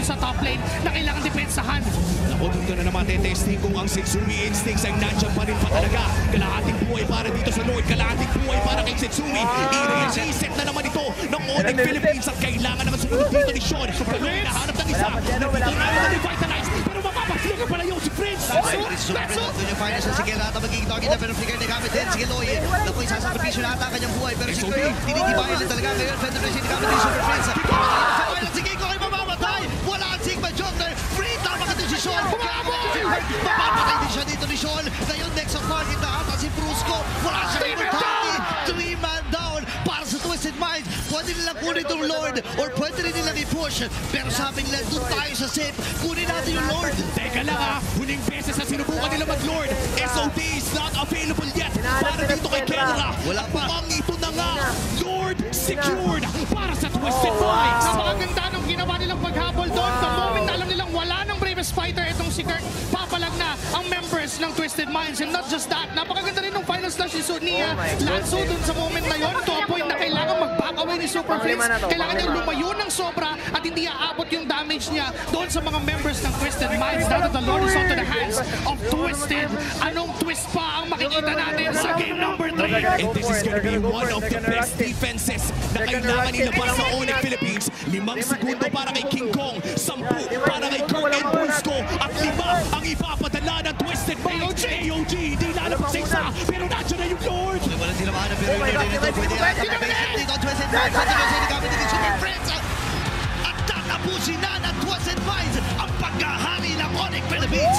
sa top lane na kailangan depensahan. Naku, dito na naman testing kung ang Setsumi Instincts ay nandiyan pa rin pa talaga. Kalahating buhay para dito sa Lord, kalahating buhay para kay Setsumi. I-reset na naman ito ng Onyx Philippines at kailangan naman sumunod dito ni Sean. Pero hinahanap ng isa. Nandito na revitalize, pero mapapaflick pa lang yung si Prince. Doon yung final sa Sigel ata magiging target na pero flicker na gamit din. Sigel Loy, naku isasakripisyo na ata ang kanyang buhay. Pero Sigel, tinitibayan lang talaga ngayon. Federation na gamit din Super Prince. Si King ay mamamatay. Wala ang Sigma Joker. Free tama ka din si Sean. Mapapatay din siya dito ni Sean. Ngayon next on target na ata si Brusco. Wala siya immortality. 3-man down para sa Twisted Minds. Pwede nilang kunin itong Lord or pwede rin nilang i-push. Pero sabi nila, doon tayo sa safe. Kunin natin yung Lord. Teka lang ha, huling beses na sinubukan nila mag-Lord. SOD is not available yet para dito kay Kenra. Wala pa. Ang ito na nga, Lord secured para sa Twisted Minds. Napakaganda nung ginawa nilang paghabol doon. The moment na alam nilang wala ng bravest fighter itong si Kirk, papalag na ang members ng Twisted Minds. And not just that, napakaganda rin nung final slash ni Lanzo doon sa moment na yon. To a point na kailangan mag-back away ni Super Prince. Kailangan niya lumayo ng sobra at hindi aabot yung damage niya doon sa mga members ng Twisted Minds. Now that the Lord is onto the hands of Twisted, anong twist pa ang makikita natin sa game number 3? And this is gonna be one of the best defenses na kailangan ilabas sa Onyx Philippines. 5 segundo para kay King Kong, 10 para kay Kirk and Brusco, at 5 ang ipapadala ng Twisted Minds. AOG, hindi lalabas sa isa, pero nandiyan na yung Lord. Wala din naman pero yung Lord dito pwede natin dito ang Twisted Minds. Federation na gamit din ni Super Prince. At tatapusin na ng Twisted Minds ang paghahari ng Onyx Philippines.